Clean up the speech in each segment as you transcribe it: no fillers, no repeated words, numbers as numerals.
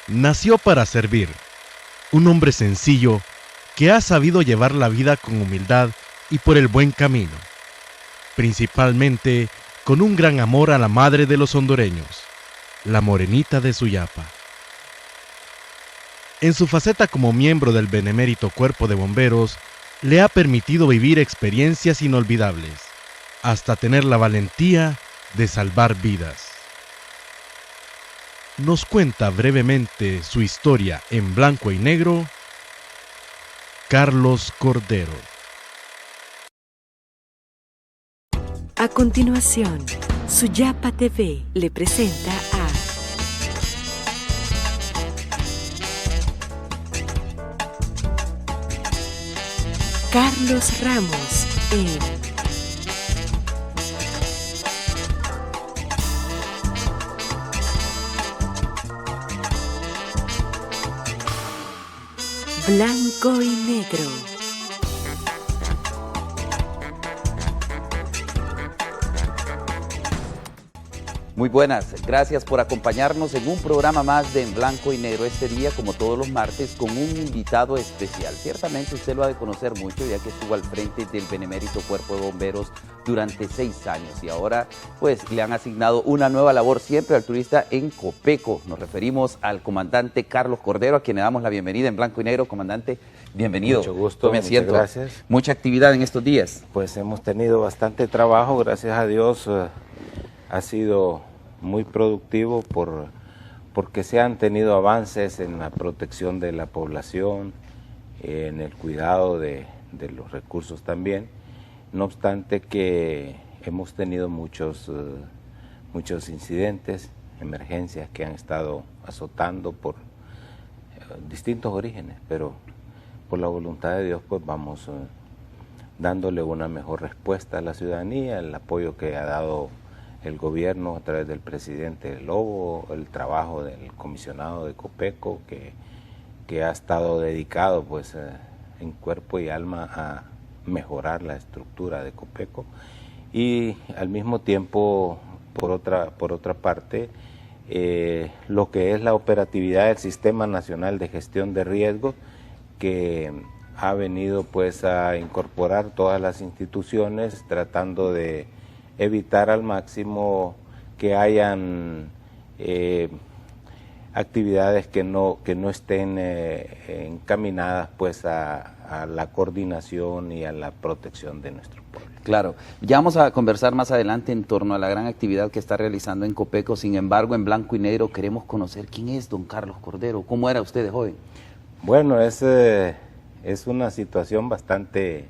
Nació para servir, un hombre sencillo que ha sabido llevar la vida con humildad y por el buen camino, principalmente con un gran amor a la madre de los hondureños, la Morenita de Suyapa. En su faceta como miembro del benemérito Cuerpo de Bomberos, le ha permitido vivir experiencias inolvidables, hasta tener la valentía de salvar vidas. Nos cuenta brevemente su historia en blanco y negro, Carlos Cordero. A continuación, Suyapa TV le presenta a Carlos Ramos en Blanco y Negro. Muy buenas, gracias por acompañarnos en un programa más de En Blanco y Negro. Este día, como todos los martes, con un invitado especial. Ciertamente usted lo ha de conocer mucho, ya que estuvo al frente del Benemérito Cuerpo de Bomberos durante 6 años. Y ahora, pues, le han asignado una nueva labor siempre altruista en Copeco. Nos referimos al comandante Carlos Cordero, a quien le damos la bienvenida en Blanco y Negro. Comandante, bienvenido. Mucho gusto, Tome asiento. muchas gracias. Mucha actividad en estos días. Pues hemos tenido bastante trabajo, gracias a Dios. Ha sido muy productivo porque se han tenido avances en la protección de la población, en el cuidado de los recursos también. No obstante que hemos tenido muchos incidentes, emergencias que han estado azotando por distintos orígenes, pero por la voluntad de Dios pues vamos dándole una mejor respuesta a la ciudadanía, el apoyo que ha dado el gobierno a través del presidente Lobo, el trabajo del comisionado de Copeco que ha estado dedicado pues en cuerpo y alma a mejorar la estructura de Copeco, y al mismo tiempo por otra parte lo que es la operatividad del Sistema Nacional de Gestión de Riesgos, que ha venido pues a incorporar todas las instituciones tratando de evitar al máximo que hayan actividades que no estén encaminadas pues a la coordinación y a la protección de nuestro pueblo. Claro, ya vamos a conversar más adelante en torno a la gran actividad que está realizando en Copeco. Sin embargo, en Blanco y Negro queremos conocer quién es don Carlos Cordero. ¿Cómo era usted de joven? Bueno, es una situación bastante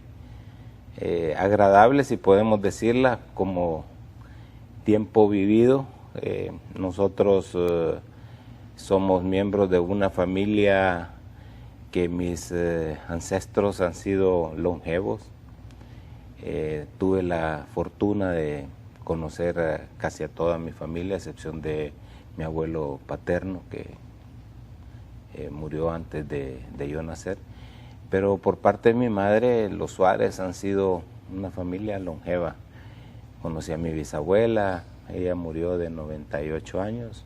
agradable, si podemos decirla, como tiempo vivido. Nosotros somos miembros de una familia que mis ancestros han sido longevos. Tuve la fortuna de conocer casi a toda mi familia, a excepción de mi abuelo paterno, que murió antes de yo nacer. Pero por parte de mi madre, los Suárez han sido una familia longeva. Conocí a mi bisabuela, ella murió de 98 años,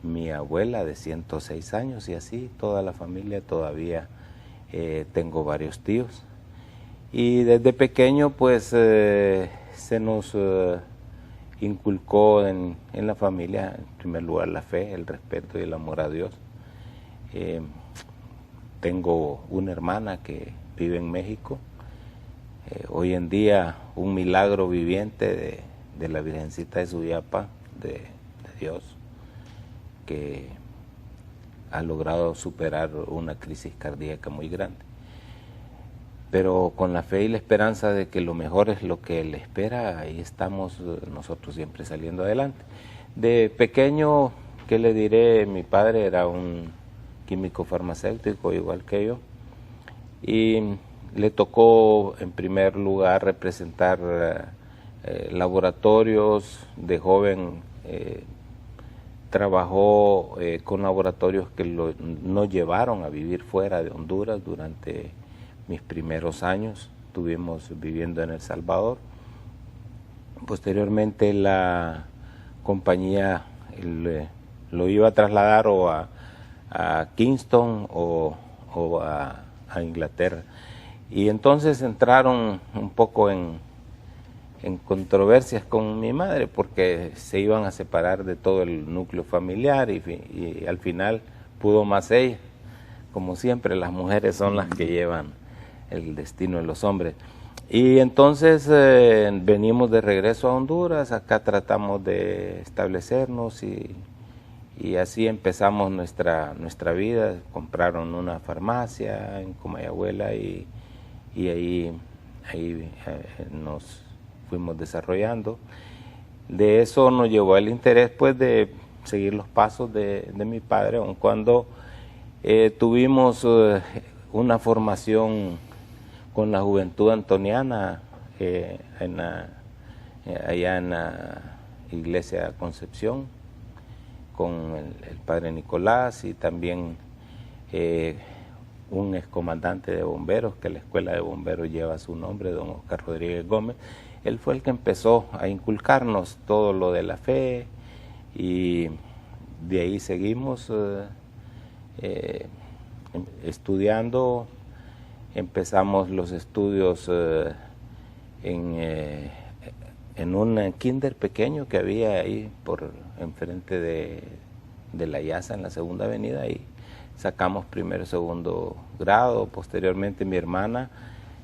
mi abuela de 106 años, y así toda la familia. Todavía tengo varios tíos. Y desde pequeño pues se nos inculcó en la familia, en primer lugar, la fe, el respeto y el amor a Dios. Tengo una hermana que vive en México, hoy en día un milagro viviente de la Virgencita de Suyapa, de Dios, que ha logrado superar una crisis cardíaca muy grande. Pero con la fe y la esperanza de que lo mejor es lo que le espera, ahí estamos nosotros siempre saliendo adelante. De pequeño, ¿qué le diré? Mi padre era un químico farmacéutico igual que yo, y le tocó en primer lugar representar laboratorios. De joven trabajó con laboratorios que nos llevaron a vivir fuera de Honduras. Durante mis primeros años estuvimos viviendo en El Salvador. Posteriormente la compañía lo iba a trasladar Kingston o a Inglaterra. Y entonces entraron un poco en controversias con mi madre porque se iban a separar de todo el núcleo familiar y al final pudo más ella. Como siempre, las mujeres son las que llevan el destino de los hombres. Y entonces venimos de regreso a Honduras, acá tratamos de establecernos y así empezamos nuestra vida. Compraron una farmacia en Comayagüela y ahí nos fuimos desarrollando. De eso nos llevó el interés pues de seguir los pasos de mi padre, aun cuando tuvimos una formación con la Juventud Antoniana allá en la Iglesia Concepción, con el padre Nicolás y también un excomandante de bomberos, que la escuela de bomberos lleva su nombre, don Oscar Rodríguez Gómez. Él fue el que empezó a inculcarnos todo lo de la fe y de ahí seguimos estudiando. Empezamos los estudios en un kinder pequeño que había ahí por enfrente de la Yaza en la Segunda Avenida y sacamos primero y segundo grado. Posteriormente mi hermana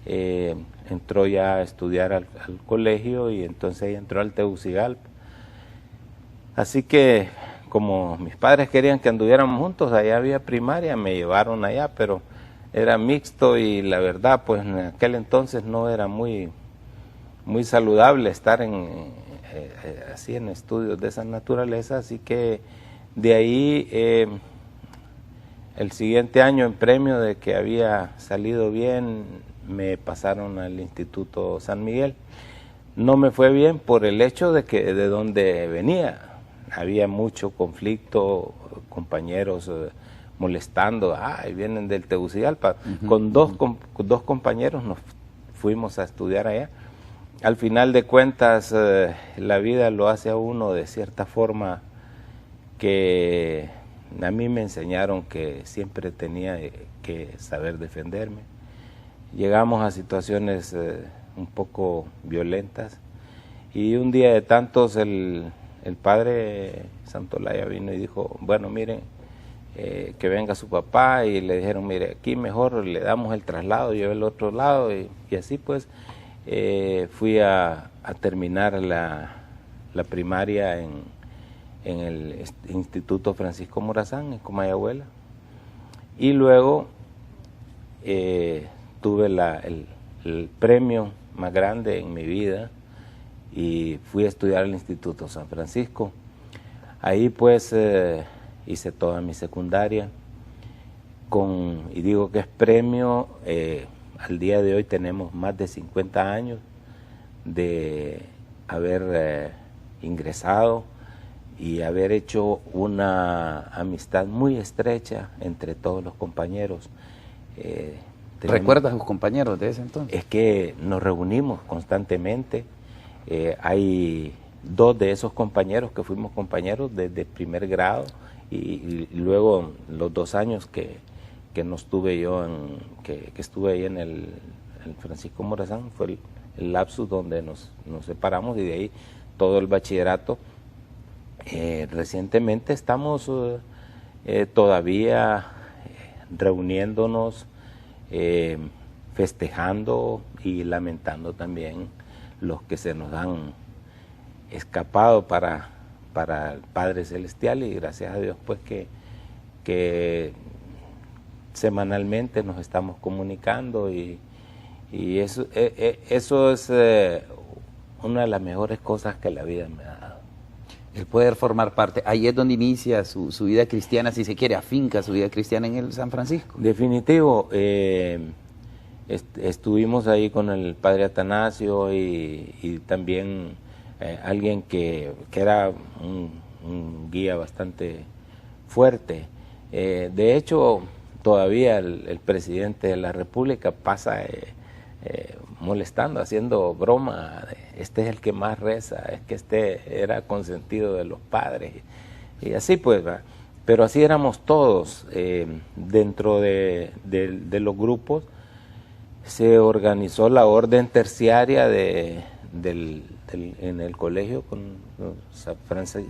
entró ya a estudiar al colegio y entonces ella entró al Tegucigalpa. Así que como mis padres querían que anduviéramos juntos, allá había primaria, me llevaron allá, pero era mixto y la verdad pues en aquel entonces no era muy saludable estar así en estudios de esa naturaleza, así que de ahí el siguiente año, en premio de que había salido bien, me pasaron al Instituto San Miguel. No me fue bien por el hecho de que de donde venía había mucho conflicto, compañeros molestando, vienen del Tegucigalpa. Con dos compañeros nos fuimos a estudiar allá. Al final de cuentas, la vida lo hace a uno de cierta forma que a mí me enseñaron que siempre tenía que saber defenderme. Llegamos a situaciones un poco violentas y un día de tantos el padre Santolaya vino y dijo, bueno, miren, que venga su papá, y le dijeron, mire, aquí mejor le damos el traslado, yo el otro lado, y así pues fui a terminar la primaria en el Instituto Francisco Morazán, en Comayagüela, y luego tuve el premio más grande en mi vida y fui a estudiar al Instituto San Francisco. Ahí pues hice toda mi secundaria y digo que es premio. Al día de hoy tenemos más de 50 años de haber ingresado y haber hecho una amistad muy estrecha entre todos los compañeros. ¿Recuerdas a sus compañeros de ese entonces? Es que nos reunimos constantemente. Hay dos de esos compañeros que fuimos compañeros desde primer grado y luego los 2 años que no estuve yo que estuve ahí en el Francisco Morazán fue el lapsus donde nos separamos, y de ahí todo el bachillerato. Recientemente estamos todavía reuniéndonos, festejando y lamentando también los que se nos han escapado para el Padre Celestial, y gracias a Dios pues que semanalmente nos estamos comunicando y eso es una de las mejores cosas que la vida me ha dado. El poder formar parte, ahí es donde inicia su vida cristiana, si se quiere, afinca su vida cristiana en el San Francisco. Definitivo, estuvimos ahí con el Padre Atanasio y también alguien que era un guía bastante fuerte. De hecho, todavía el presidente de la República pasa molestando, haciendo broma, este es el que más reza, es que este era consentido de los padres, y así pues, ¿va? pero así éramos todos. Dentro de los grupos se organizó la orden terciaria en el colegio con los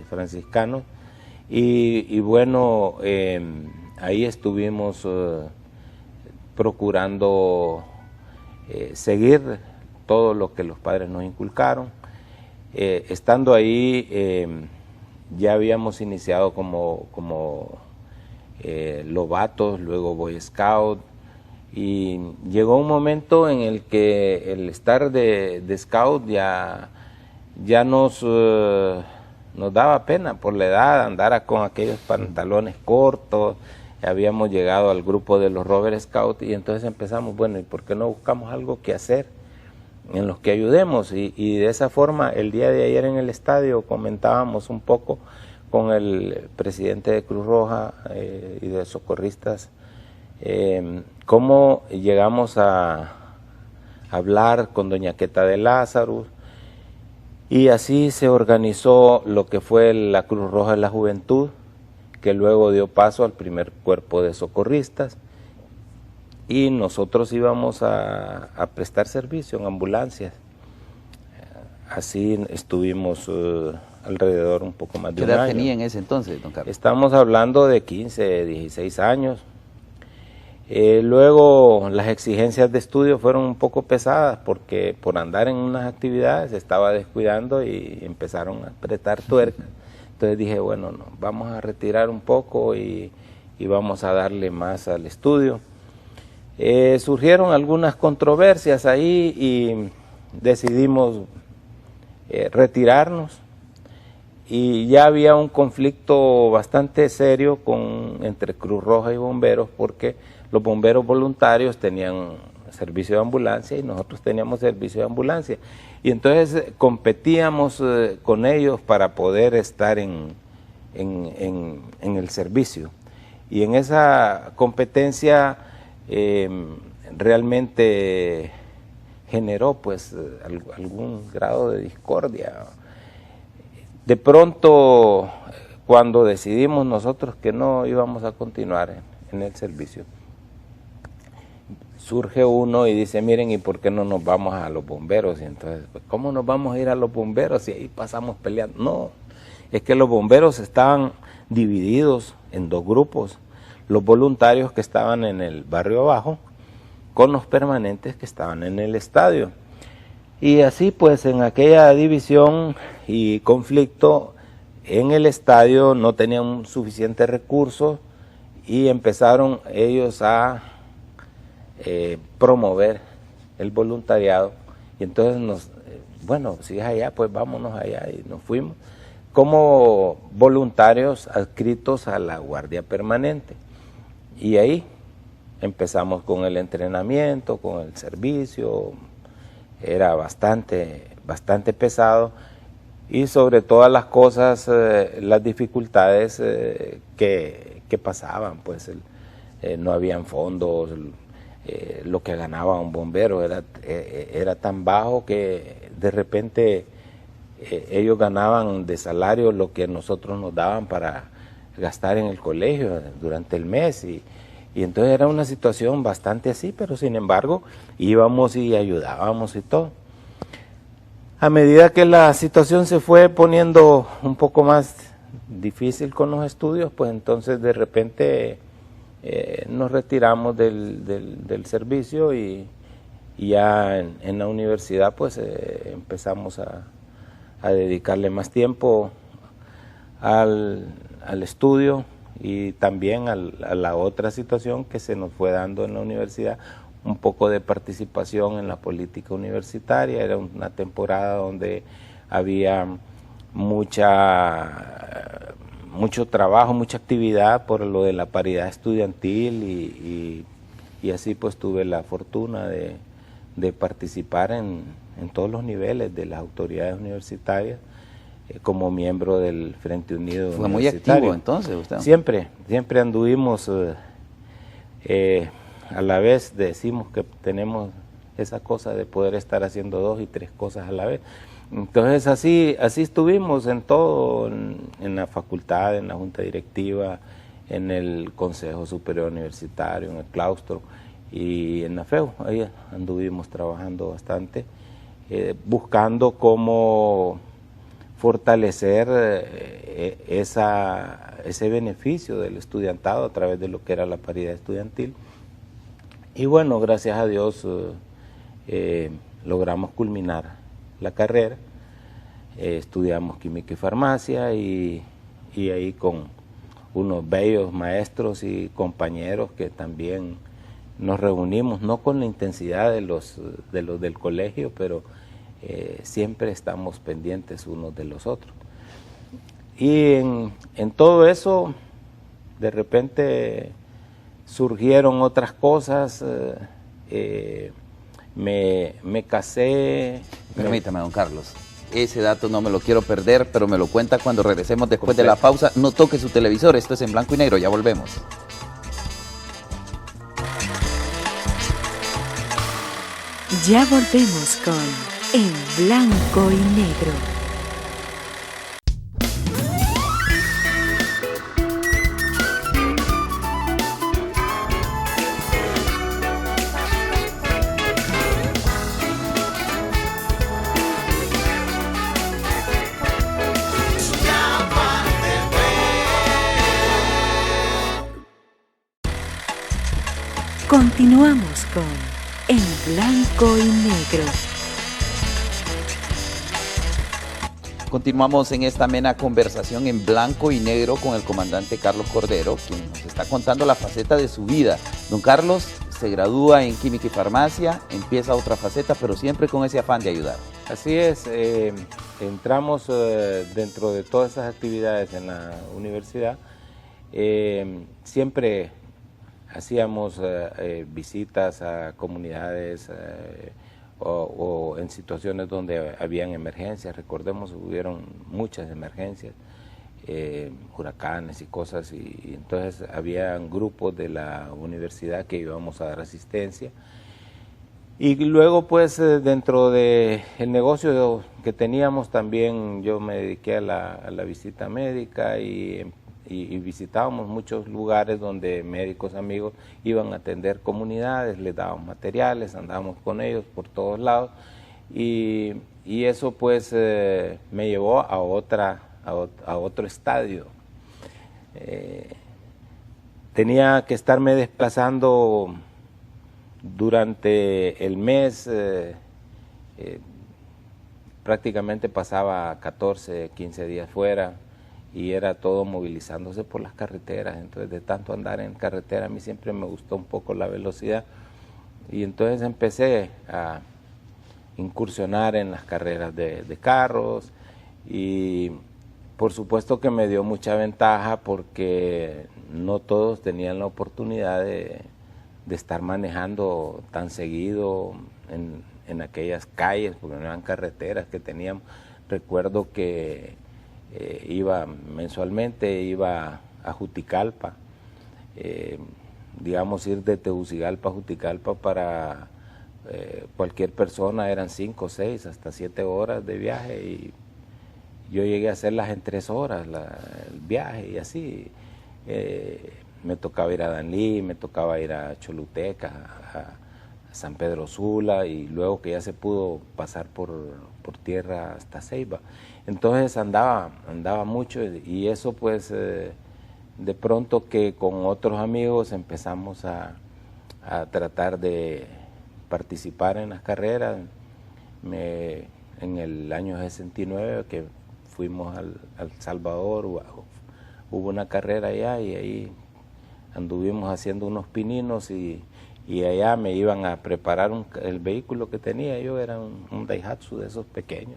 franciscanos, y bueno, ahí estuvimos procurando seguir todo lo que los padres nos inculcaron. Estando ahí, ya habíamos iniciado como lobatos, luego Boy Scout, y llegó un momento en el que el estar de Scout ya nos daba pena por la edad, andar con aquellos pantalones cortos. Habíamos llegado al grupo de los Rover Scout y entonces empezamos, bueno, ¿y por qué no buscamos algo que hacer en los que ayudemos? Y de esa forma, el día de ayer en el estadio comentábamos un poco con el presidente de Cruz Roja y de socorristas, cómo llegamos a hablar con doña Queta de Lázaro, y así se organizó lo que fue la Cruz Roja de la Juventud, que luego dio paso al primer cuerpo de socorristas, y nosotros íbamos a prestar servicio en ambulancias. Así estuvimos alrededor un poco más de un año. ¿Qué edad tenía en ese entonces, don Carlos? Estamos hablando de 15, 16 años. Luego las exigencias de estudio fueron un poco pesadas porque por andar en unas actividades se estaba descuidando y empezaron a apretar tuercas. Entonces dije, bueno, no, vamos a retirar un poco y vamos a darle más al estudio. Surgieron algunas controversias ahí y decidimos retirarnos, y ya había un conflicto bastante serio entre Cruz Roja y bomberos, porque los bomberos voluntarios tenían servicio de ambulancia y nosotros teníamos servicio de ambulancia, y entonces competíamos con ellos para poder estar en el servicio, y en esa competencia realmente generó pues algún grado de discordia. De pronto, cuando decidimos nosotros que no íbamos a continuar en el servicio, surge uno y dice, miren, ¿y por qué no nos vamos a los bomberos? Y entonces, pues, ¿cómo nos vamos a ir a los bomberos si ahí pasamos peleando? No, es que los bomberos estaban divididos en dos grupos, los voluntarios que estaban en el barrio abajo con los permanentes que estaban en el estadio. Y así pues en aquella división y conflicto en el estadio no tenían suficientes recursos y empezaron ellos a promover el voluntariado, y entonces bueno, si es allá, pues vámonos allá, y nos fuimos como voluntarios adscritos a la Guardia Permanente, y ahí empezamos con el entrenamiento, con el servicio. Era bastante pesado, y sobre todas las cosas las dificultades que pasaban, pues no habían fondos, lo que ganaba un bombero era tan bajo que de repente ellos ganaban de salario lo que nosotros nos daban para gastar en el colegio durante el mes, y entonces era una situación bastante así, pero sin embargo íbamos y ayudábamos y todo. A medida que la situación se fue poniendo un poco más difícil con los estudios, pues entonces de repente nos retiramos del servicio, y ya en la universidad pues empezamos a dedicarle más tiempo al estudio, y también a la otra situación que se nos fue dando en la universidad, un poco de participación en la política universitaria. Era una temporada donde había mucho trabajo, mucha actividad por lo de la paridad estudiantil, y así pues tuve la fortuna de participar en todos los niveles de las autoridades universitarias, como miembro del Frente Unido. Fue muy activo entonces usted. Siempre anduvimos, a la vez decimos que tenemos esa cosa de poder estar haciendo 2 y 3 cosas a la vez. Entonces así estuvimos en todo, en la facultad, en la junta directiva, en el Consejo Superior Universitario, en el claustro y en la FEU. Ahí anduvimos trabajando bastante, buscando cómo fortalecer ese beneficio del estudiantado a través de lo que era la paridad estudiantil. Y bueno, gracias a Dios logramos culminar la carrera, estudiamos química y farmacia y ahí con unos bellos maestros y compañeros que también nos reunimos, no con la intensidad de los del colegio, pero siempre estamos pendientes unos de los otros. Y en todo eso, de repente surgieron otras cosas, me casé. Permítame, don Carlos, ese dato no me lo quiero perder, pero me lo cuenta cuando regresemos después de la pausa. No toque su televisor, esto es En Blanco y Negro, ya volvemos. Ya volvemos con En Blanco y Negro. Continuamos con En Blanco y Negro. Continuamos en esta amena conversación en blanco y negro con el comandante Carlos Cordero, quien nos está contando la faceta de su vida. Don Carlos se gradúa en química y farmacia, empieza otra faceta, pero siempre con ese afán de ayudar. Así es, entramos dentro de todas esas actividades en la universidad, siempre hacíamos visitas a comunidades o en situaciones donde habían emergencias. Recordemos, hubieron muchas emergencias, huracanes y cosas, y entonces habían grupos de la universidad que íbamos a dar asistencia. Y luego pues dentro del negocio que teníamos también yo me dediqué a la visita médica y visitábamos muchos lugares donde médicos amigos iban a atender comunidades, les dábamos materiales, andábamos con ellos por todos lados y eso pues me llevó a otro estadio. Tenía que estarme desplazando durante el mes, prácticamente pasaba 14, 15 días fuera, y era todo movilizándose por las carreteras. Entonces de tanto andar en carretera a mí siempre me gustó un poco la velocidad y entonces empecé a incursionar en las carreras de carros y por supuesto que me dio mucha ventaja porque no todos tenían la oportunidad de estar manejando tan seguido en aquellas calles, porque no eran carreteras que teníamos. Recuerdo que iba mensualmente a Juticalpa, digamos ir de Tegucigalpa a Juticalpa para cualquier persona eran 5, 6, hasta 7 horas de viaje y yo llegué a hacerlas en 3 horas el viaje y así. Me tocaba ir a Danlí, me tocaba ir a Choluteca, a San Pedro Sula y luego que ya se pudo pasar por tierra hasta Ceiba. Entonces andaba mucho y eso pues de pronto que con otros amigos empezamos a tratar de participar en las carreras. En el año 69 que fuimos al Salvador, hubo una carrera allá y ahí anduvimos haciendo unos pininos y allá me iban a preparar el vehículo que tenía yo, era un Daihatsu de esos pequeños.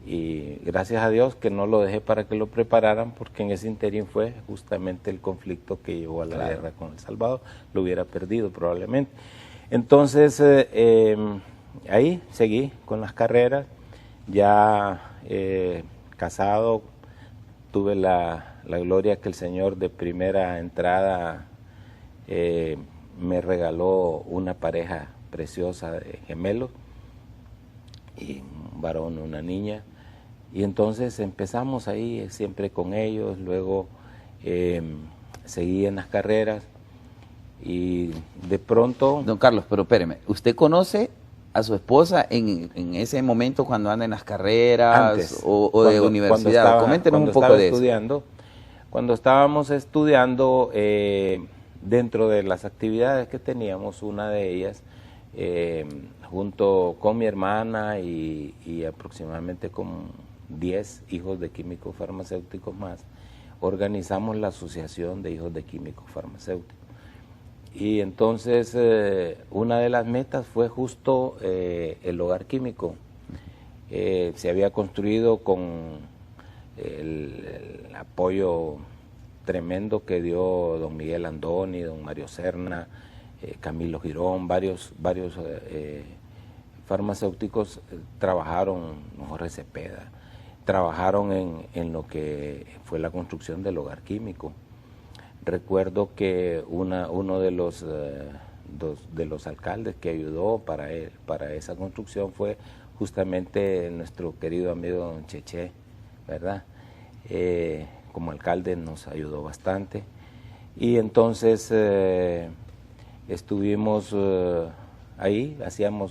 Y gracias a Dios que no lo dejé para que lo prepararan porque en ese interín fue justamente el conflicto que llevó a la guerra con El Salvador, lo hubiera perdido probablemente. Entonces ahí seguí con las carreras, ya casado, tuve la gloria que el Señor de primera entrada me regaló una pareja preciosa de gemelos, y un varón, una niña, y entonces empezamos ahí siempre con ellos. Luego seguí en las carreras y de pronto... Don Carlos, pero espéreme, ¿usted conoce a su esposa en ese momento cuando anda en las carreras Antes, o de universidad? Coméntenos un poco de eso. Cuando estábamos estudiando, dentro de las actividades que teníamos, una de ellas, junto con mi hermana y aproximadamente con 10 hijos de químicos farmacéuticos más, organizamos la Asociación de Hijos de Químicos Farmacéuticos. Y entonces una de las metas fue justo el hogar químico. Se había construido con el apoyo tremendo que dio don Miguel Andoni, don Mario Serna, Camilo Girón, varios farmacéuticos trabajaron, Jorge Cepeda, trabajaron en lo que fue la construcción del hogar químico. Recuerdo que uno de los alcaldes que ayudó para esa construcción fue justamente nuestro querido amigo don Cheche, ¿verdad? Como alcalde nos ayudó bastante. Y entonces estuvimos ahí,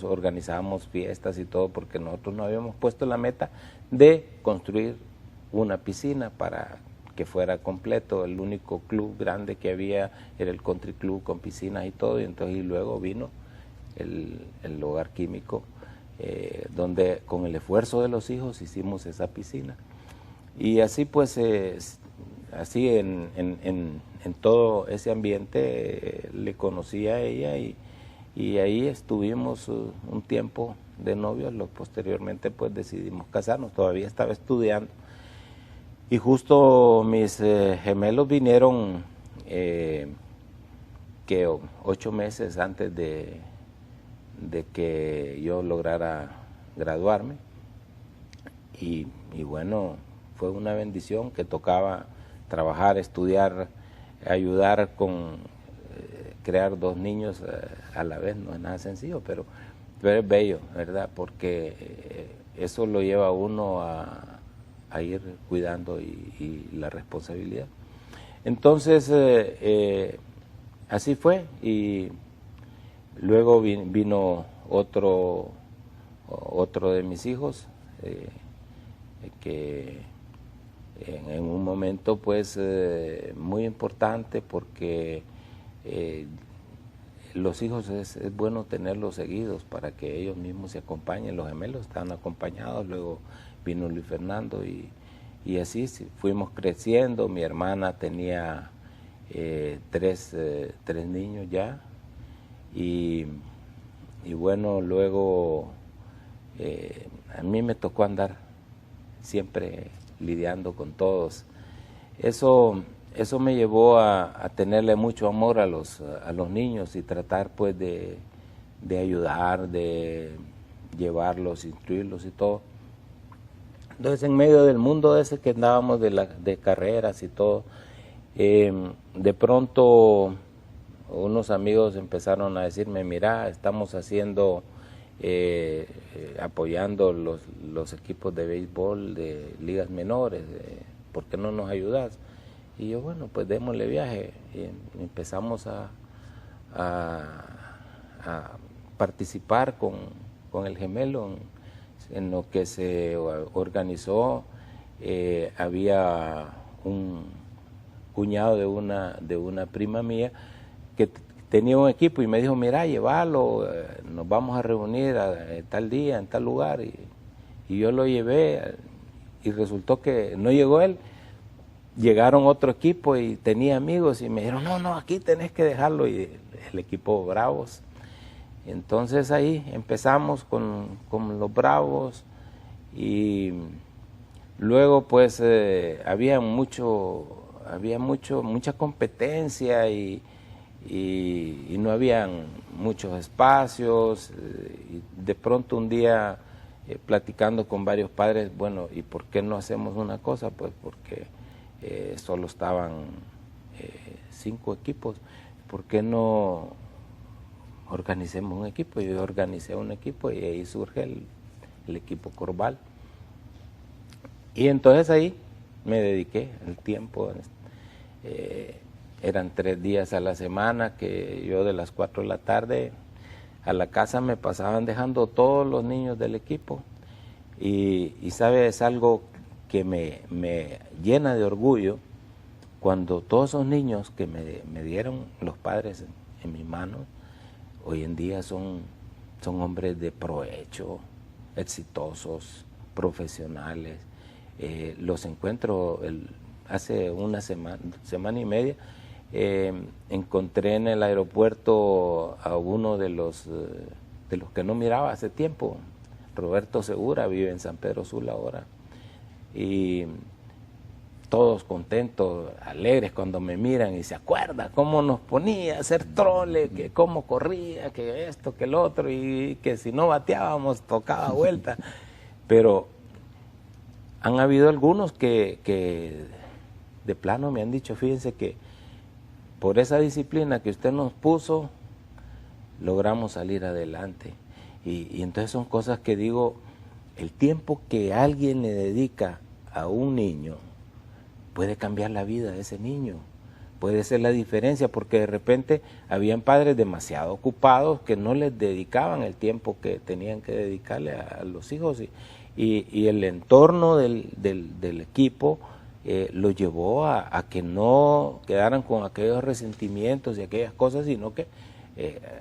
organizábamos fiestas y todo, porque nosotros nos habíamos puesto la meta de construir una piscina para que fuera completo. El único club grande que había era el Country Club con piscinas y todo, y luego vino el hogar químico, donde con el esfuerzo de los hijos hicimos esa piscina. Y así pues, así en todo ese ambiente le conocí a ella y ahí estuvimos un tiempo de novios. Posteriormente pues decidimos casarnos, todavía estaba estudiando. Y justo mis gemelos vinieron 8 meses antes de que yo lograra graduarme. Y bueno, fue una bendición que tocaba trabajar, estudiar, ayudar con crear 2 niños a la vez. No es nada sencillo, pero es bello, ¿verdad? Porque eso lo lleva a uno a ir cuidando y la responsabilidad. Entonces, así fue, y luego vino otro de mis hijos, que en un momento pues muy importante, porque los hijos es bueno tenerlos seguidos para que ellos mismos se acompañen. Los gemelos estaban acompañados, luego vino Luis Fernando y así fuimos creciendo. Mi hermana tenía 3 niños ya, y bueno, luego a mí me tocó andar siempre lidiando con todos. Eso me llevó a tenerle mucho amor a los niños y tratar pues de ayudar, de llevarlos, instruirlos y todo. Entonces, en medio del mundo ese que andábamos de carreras y todo, de pronto unos amigos empezaron a decirme: mira, estamos haciendo, apoyando los equipos de béisbol de ligas menores, ¿por qué no nos ayudas? Y yo, bueno, pues démosle viaje. Y empezamos a participar con el gemelo en lo que se organizó. Había un cuñado de una prima mía que tenía un equipo y me dijo: mira, llévalo, nos vamos a reunir tal día, en tal lugar. Y yo lo llevé, y resultó que no llegó él. Llegaron otro equipo y tenía amigos y me dijeron: no, aquí tenés que dejarlo. Y el equipo Bravos. Entonces ahí empezamos con los Bravos, y luego pues había mucha competencia y no habían muchos espacios. Y de pronto un día, platicando con varios padres, bueno, ¿y por qué no hacemos una cosa? Pues porque solo estaban 5 equipos, ¿por qué no organicemos un equipo? Yo organicé un equipo y ahí surge el equipo Corval. Y entonces ahí me dediqué el tiempo eran 3 días a la semana que yo de las 4 de la tarde a la casa me pasaban dejando todos los niños del equipo. Y sabe, es algo que me llena de orgullo cuando todos esos niños que me dieron los padres en mis manos, hoy en día son hombres de provecho, exitosos, profesionales. Los encuentro hace una semana y media. Encontré en el aeropuerto a uno de los que no miraba hace tiempo, Roberto Segura, vive en San Pedro Sula ahora, y todos contentos, alegres cuando me miran y se acuerdan cómo nos ponía a hacer trole, que cómo corría, que esto, que el otro, y que si no bateábamos tocaba vuelta. Pero han habido algunos que de plano me han dicho, fíjense que por esa disciplina que usted nos puso, logramos salir adelante. Y entonces son cosas que digo, el tiempo que alguien le dedica a un niño puede cambiar la vida de ese niño, puede ser la diferencia, porque de repente habían padres demasiado ocupados que no les dedicaban el tiempo que tenían que dedicarle a los hijos, y el entorno del equipo lo llevó a que no quedaran con aquellos resentimientos y aquellas cosas, sino que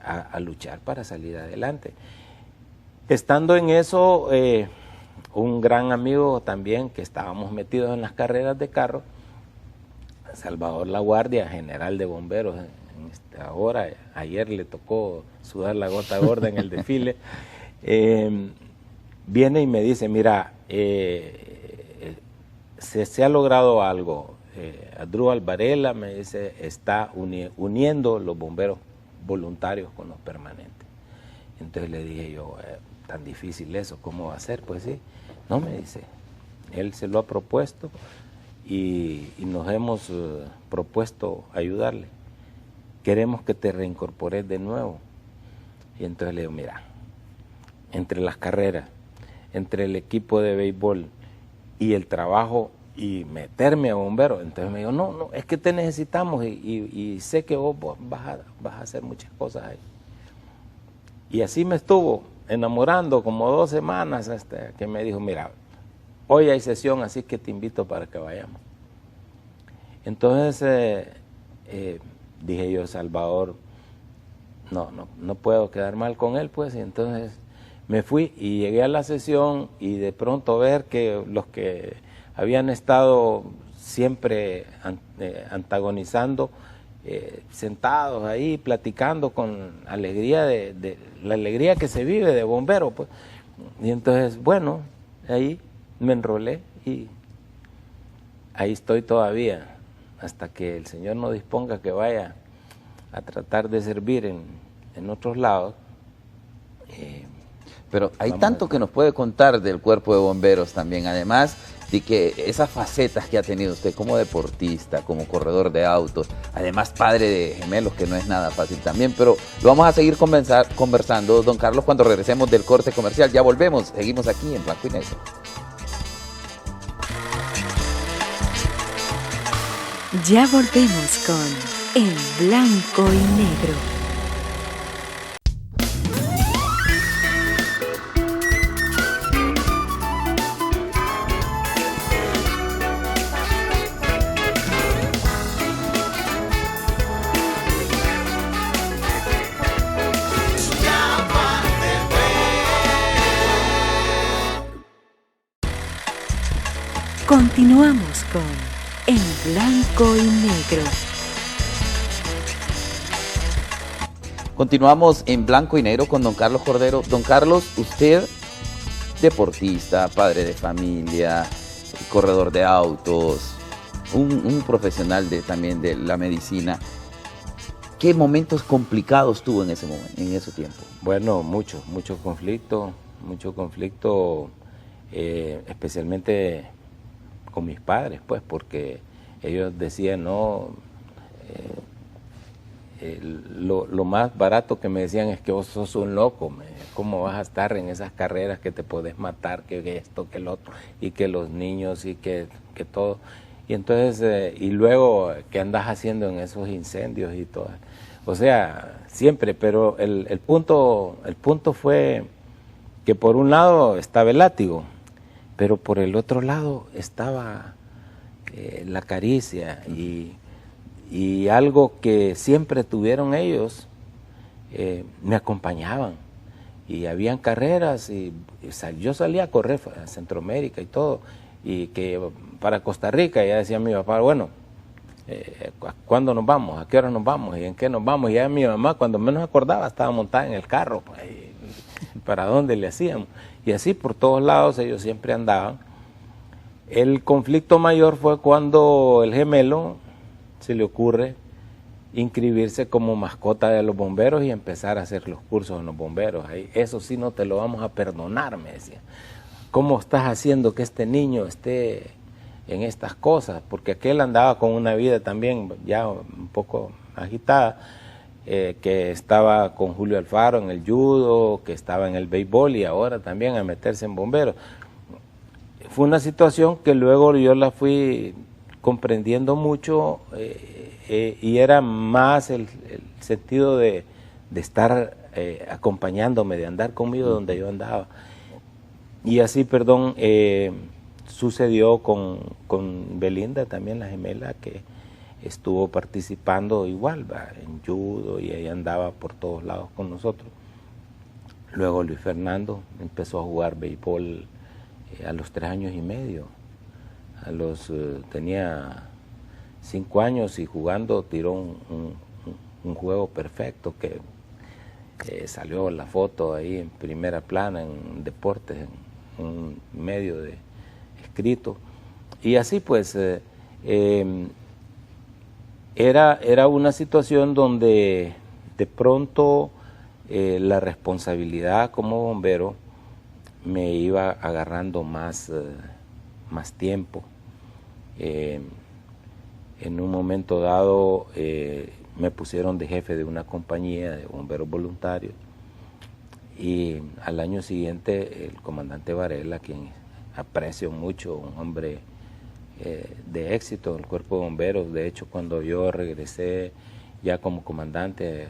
a luchar para salir adelante. Estando en eso, un gran amigo también, que estábamos metidos en las carreras de carro, Salvador La Guardia, general de bomberos en esta hora, ayer le tocó sudar la gota gorda en el desfile, viene y me dice, mira, se ha logrado algo. Adrúbal Varela, me dice, está uniendo los bomberos voluntarios con los permanentes. Entonces le dije yo, tan difícil eso, ¿cómo va a ser? Pues sí, no, me dice, él se lo ha propuesto y nos hemos propuesto ayudarle. Queremos que te reincorpores de nuevo. Y entonces le digo, mira, entre las carreras, entre el equipo de béisbol y el trabajo y meterme a bombero, entonces me dijo, no, es que te necesitamos y sé que vos vas a hacer muchas cosas ahí. Y así me estuvo enamorando como 2 semanas hasta que me dijo, mira, hoy hay sesión, así que te invito para que vayamos. Entonces dije yo, Salvador, no puedo quedar mal con él, pues, y entonces me fui y llegué a la sesión y de pronto ver que los que habían estado siempre antagonizando, sentados ahí platicando con alegría de la alegría que se vive de bombero, pues. Y entonces, bueno, ahí me enrolé y ahí estoy todavía, hasta que el Señor no disponga que vaya a tratar de servir en otros lados. Pero hay tanto que nos puede contar del cuerpo de bomberos también, además de que esas facetas que ha tenido usted como deportista, como corredor de autos, además padre de gemelos, que no es nada fácil también, pero lo vamos a seguir conversando, don Carlos, cuando regresemos del corte comercial. Ya volvemos, seguimos aquí en Blanco y Negro. Ya volvemos con En Blanco y Negro. Continuamos con En Blanco y Negro. Continuamos en Blanco y Negro con don Carlos Cordero. Don Carlos, usted, deportista, padre de familia, corredor de autos, un profesional también de la medicina. ¿Qué momentos complicados tuvo en ese tiempo? Bueno, mucho conflicto, especialmente con mis padres, pues, porque ellos decían, no, lo más barato que me decían es que vos sos un loco, ¿cómo vas a estar en esas carreras que te podés matar, que esto, que el otro, y que los niños, y que todo? Y entonces, y luego, ¿qué andas haciendo en esos incendios y todo? O sea, siempre, pero el punto fue que por un lado estaba el látigo, pero por el otro lado estaba la caricia y algo que siempre tuvieron ellos, me acompañaban. Y habían carreras y yo salía a correr a Centroamérica y todo, y que para Costa Rica ya decía mi papá, bueno, ¿cuándo nos vamos? ¿A qué hora nos vamos? ¿Y en qué nos vamos? Y ya mi mamá, cuando menos acordaba, estaba montada en el carro, pues, ¿para dónde le hacíamos? Y así por todos lados ellos siempre andaban. El conflicto mayor fue cuando el gemelo se le ocurre inscribirse como mascota de los bomberos y empezar a hacer los cursos en los bomberos. Eso sí no te lo vamos a perdonar, me decía. ¿Cómo estás haciendo que este niño esté en estas cosas? Porque aquel andaba con una vida también ya un poco agitada, que estaba con Julio Alfaro en el judo, que estaba en el béisbol y ahora también a meterse en bomberos. Fue una situación que luego yo la fui comprendiendo mucho, y era más el sentido de estar acompañándome, de andar conmigo donde yo andaba. Y así, sucedió con Belinda también, la gemela, que estuvo participando igual en judo y ella andaba por todos lados con nosotros. Luego Luis Fernando empezó a jugar béisbol a los 3 años y medio. Tenía 5 años y jugando tiró un juego perfecto que salió la foto ahí en primera plana en Deportes, en un medio de escrito. Y así pues era una situación donde de pronto la responsabilidad como bombero me iba agarrando más tiempo. En un momento dado me pusieron de jefe de una compañía de bomberos voluntarios y al año siguiente el comandante Varela, quien aprecio mucho, un hombre de éxito en el cuerpo de bomberos. De hecho, cuando yo regresé ya como comandante,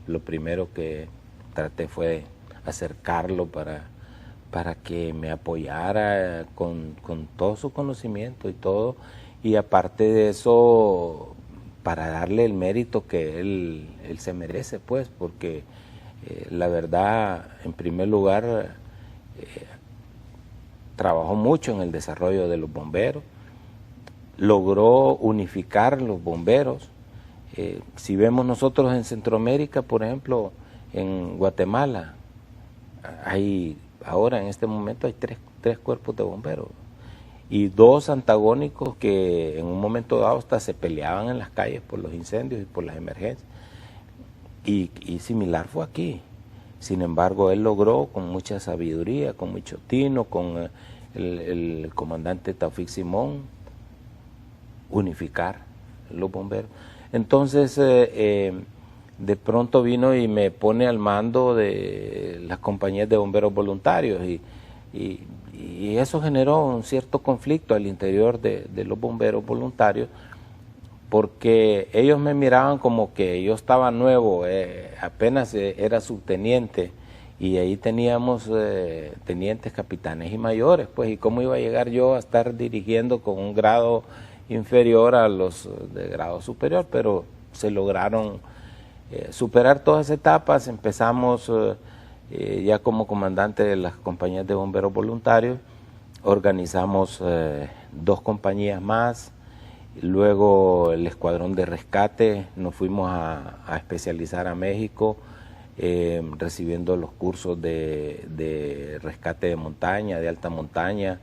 lo primero que traté fue acercarlo para que me apoyara con todo su conocimiento y todo. Y aparte de eso, para darle el mérito que él se merece, pues, porque la verdad, en primer lugar, trabajó mucho en el desarrollo de los bomberos, logró unificar los bomberos. Si vemos nosotros en Centroamérica, por ejemplo, en Guatemala, ahora en este momento hay tres cuerpos de bomberos y 2 antagónicos que en un momento dado hasta se peleaban en las calles por los incendios y por las emergencias. Y similar fue aquí. Sin embargo, él logró con mucha sabiduría, con mucho tino, con el comandante Taufik Simón, unificar los bomberos. Entonces, de pronto vino y me pone al mando de las compañías de bomberos voluntarios y eso generó un cierto conflicto al interior de los bomberos voluntarios, porque ellos me miraban como que yo estaba nuevo, apenas era subteniente, y ahí teníamos tenientes, capitanes y mayores, pues, y cómo iba a llegar yo a estar dirigiendo con un grado inferior a los de grado superior. Pero se lograron superar todas las etapas. Empezamos ya como comandante de las compañías de bomberos voluntarios, organizamos 2 compañías más. Luego el escuadrón de rescate, nos fuimos a especializar a México, recibiendo los cursos de rescate de montaña, de alta montaña.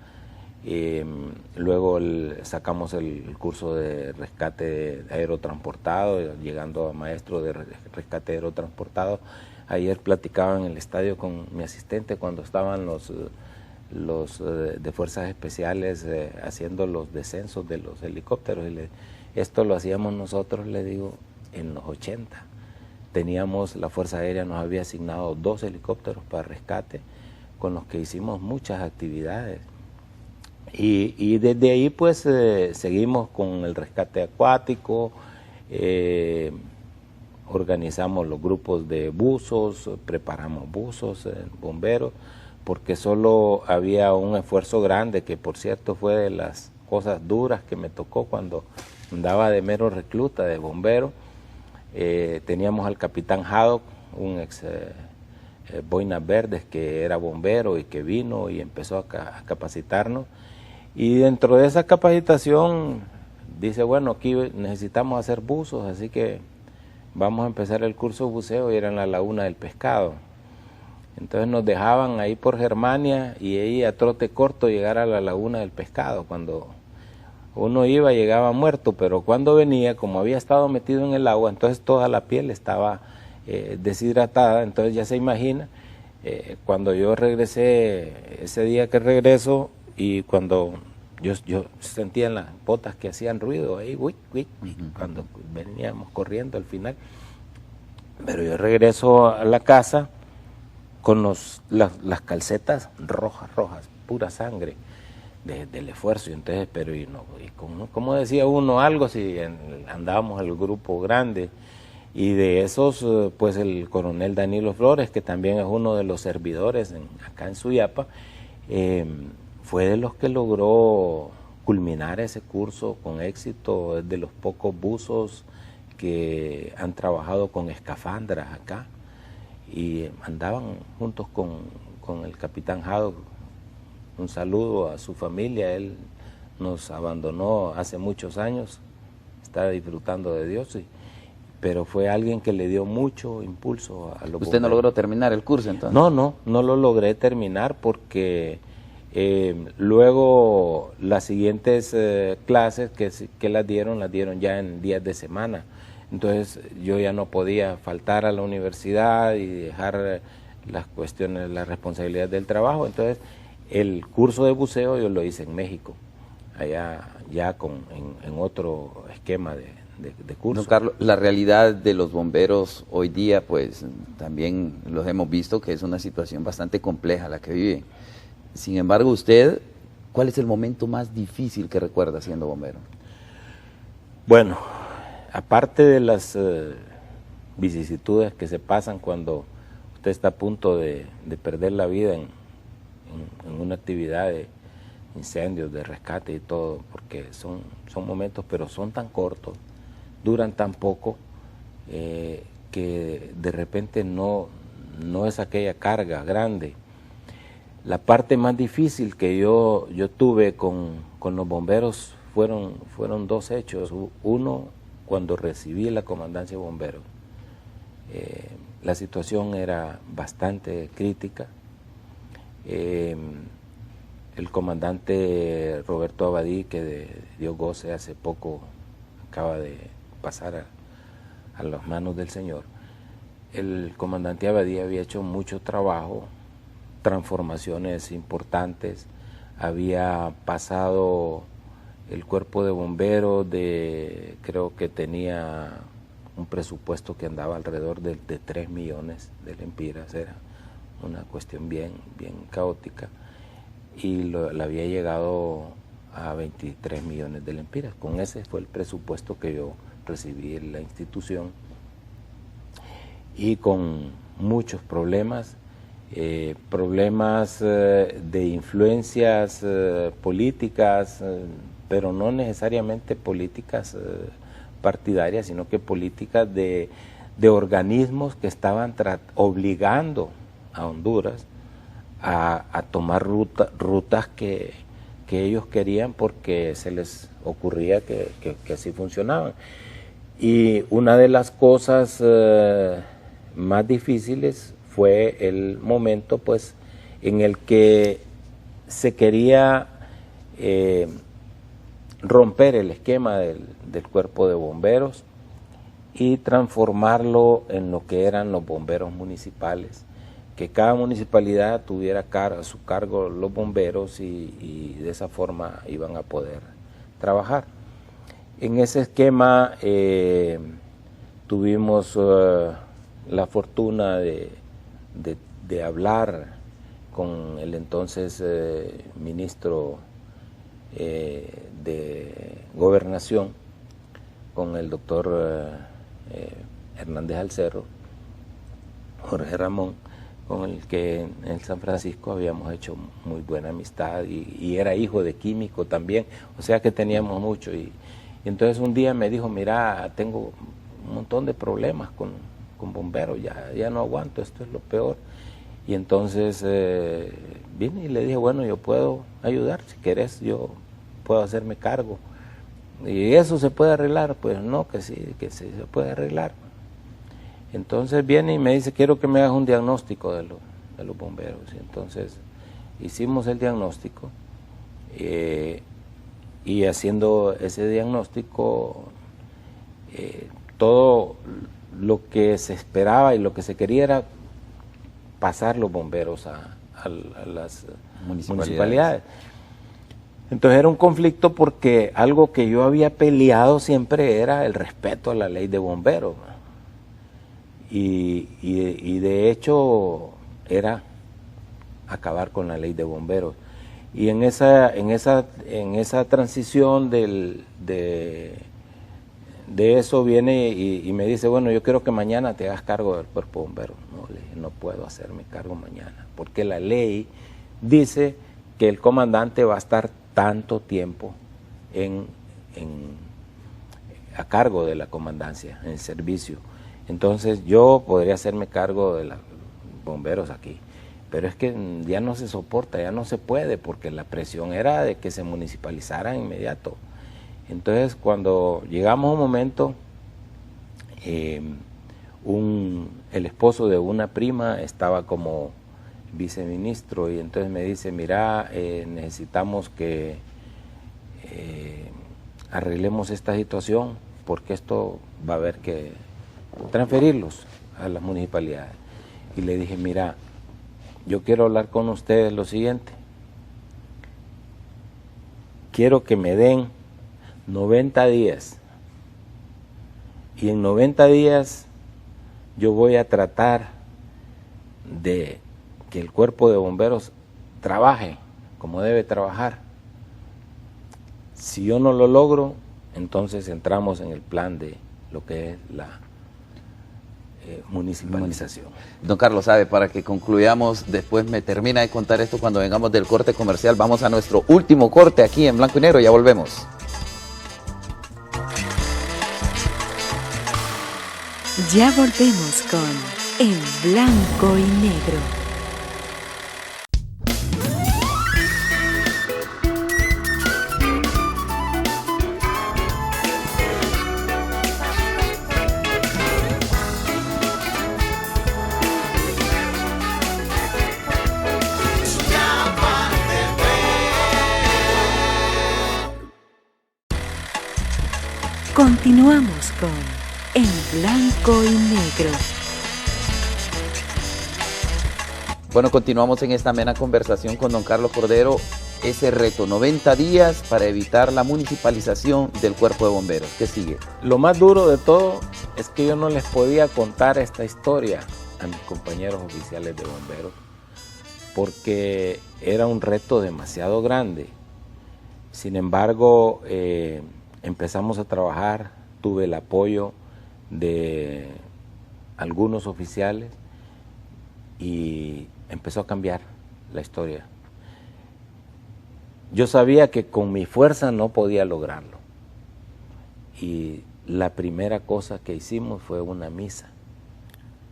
Luego sacamos el curso de rescate aerotransportado, llegando a maestro de rescate aerotransportado. Ayer platicaba en el estadio con mi asistente cuando estaban los de fuerzas especiales haciendo los descensos de los helicópteros, y esto lo hacíamos nosotros, le digo, en los 80. Teníamos, la Fuerza Aérea nos había asignado 2 helicópteros para rescate, con los que hicimos muchas actividades. Y desde ahí pues seguimos con el rescate acuático, organizamos los grupos de buzos, preparamos buzos, bomberos, porque solo había un esfuerzo grande, que por cierto fue de las cosas duras que me tocó cuando andaba de mero recluta, de bombero. Teníamos al capitán Haddock, un ex Boinas Verdes, que era bombero y que vino y empezó a capacitarnos. Y dentro de esa capacitación dice, bueno, aquí necesitamos hacer buzos, así que vamos a empezar el curso de buceo, y era en la Laguna del Pescado. Entonces nos dejaban ahí por Germania y ahí a trote corto llegar a la Laguna del Pescado. Cuando uno iba llegaba muerto, pero cuando venía, como había estado metido en el agua, entonces toda la piel estaba deshidratada. Entonces ya se imagina, cuando yo regresé, ese día que regreso, y cuando yo sentía en las botas que hacían ruido ahí, cuando veníamos corriendo al final. Pero yo regreso a la casa con las calcetas rojas, pura sangre del esfuerzo. Y entonces, pero como decía uno algo, si andábamos el grupo grande, y de esos, pues el coronel Danilo Flores, que también es uno de los servidores acá en Suyapa, fue de los que logró culminar ese curso con éxito. Es de los pocos buzos que han trabajado con escafandras acá, y andaban juntos con el capitán Haddock. Un saludo a su familia, él nos abandonó hace muchos años, está disfrutando de Dios, pero fue alguien que le dio mucho impulso a los bomberos. ¿Usted no logró terminar el curso entonces? No lo logré terminar, porque luego las siguientes clases que las dieron ya en días de semana. Entonces yo ya no podía faltar a la universidad y dejar las cuestiones, las responsabilidades del trabajo. Entonces el curso de buceo yo lo hice en México, allá ya en otro esquema de curso. Don Carlos, la realidad de los bomberos hoy día, pues también los hemos visto que es una situación bastante compleja la que viven. Sin embargo, usted, ¿cuál es el momento más difícil que recuerda siendo bombero? Bueno, aparte de las vicisitudes que se pasan cuando usted está a punto de perder la vida en una actividad de incendios, de rescate y todo, porque son momentos, pero son tan cortos, duran tan poco, que de repente no es aquella carga grande. La parte más difícil que yo tuve con los bomberos fueron dos hechos. Uno, cuando recibí la comandancia de bomberos, la situación era bastante crítica. El comandante Roberto Abadí, que de Dios goce, hace poco acaba de pasar a las manos del Señor. El comandante Abadí había hecho mucho trabajo, transformaciones importantes, había pasado el cuerpo de bomberos creo que tenía un presupuesto que andaba alrededor de 3 millones de lempiras, era una cuestión bien caótica, y le había llegado a 23 millones de lempiras. Con ese fue el presupuesto que yo recibí en la institución, y con muchos problemas, de influencias políticas, pero no necesariamente políticas partidarias, sino que políticas de organismos que estaban obligando a Honduras a tomar rutas que ellos querían, porque se les ocurría que así funcionaban. Y una de las cosas más difíciles fue el momento, pues, en el que se quería romper el esquema del cuerpo de bomberos y transformarlo en lo que eran los bomberos municipales, que cada municipalidad tuviera a su cargo los bomberos, y de esa forma iban a poder trabajar. En ese esquema tuvimos la fortuna de hablar con el entonces ministro de Gobernación con el doctor Hernández Alcerro, Jorge Ramón, con el que en San Francisco habíamos hecho muy buena amistad y era hijo de químico también, o sea que teníamos mucho. Y entonces un día me dijo, mira, tengo un montón de problemas con bomberos, ya no aguanto, esto es lo peor. Y entonces vine y le dije, bueno, yo puedo ayudar, si querés yo puedo hacerme cargo. ¿Y eso se puede arreglar? Pues no, que sí se puede arreglar. Entonces viene y me dice, quiero que me hagas un diagnóstico de los bomberos. Y entonces hicimos el diagnóstico y haciendo ese diagnóstico, todo lo que se esperaba y lo que se quería era pasar los bomberos a las municipalidades. Entonces era un conflicto porque algo que yo había peleado siempre era el respeto a la ley de bomberos. Y de hecho era acabar con la ley de bomberos. Y en esa transición de eso viene y me dice, bueno, yo quiero que mañana te hagas cargo del cuerpo de bomberos. No, le dije, no puedo hacerme cargo mañana, porque la ley dice que el comandante va a estar tanto tiempo a cargo de la comandancia, en el servicio. Entonces yo podría hacerme cargo de los bomberos aquí, pero es que ya no se soporta, ya no se puede, porque la presión era de que se municipalizaran inmediato. Entonces cuando llegamos a un momento, el esposo de una prima estaba como viceministro y entonces me dice, mira, necesitamos que arreglemos esta situación porque esto va a haber que transferirlos a las municipalidades. Y le dije, mira, yo quiero hablar con ustedes lo siguiente, quiero que me den 90 días y en 90 días yo voy a tratar de que el cuerpo de bomberos trabaje como debe trabajar. Si yo no lo logro, entonces entramos en el plan de lo que es la municipalización. Don Carlos, sabe, para que concluyamos, después me termina de contar esto cuando vengamos del corte comercial. Vamos a nuestro último corte aquí en Blanco y Negro, ya volvemos. Ya volvemos con En Blanco y Negro. Continuamos con En Blanco y Negro. Bueno, continuamos en esta amena conversación con don Carlos Cordero. Ese reto, 90 días para evitar la municipalización del cuerpo de bomberos. ¿Qué sigue? Lo más duro de todo es que yo no les podía contar esta historia a mis compañeros oficiales de bomberos porque era un reto demasiado grande. Sin embargo, empezamos a trabajar, tuve el apoyo de algunos oficiales y empezó a cambiar la historia. Yo sabía que con mi fuerza no podía lograrlo y la primera cosa que hicimos fue una misa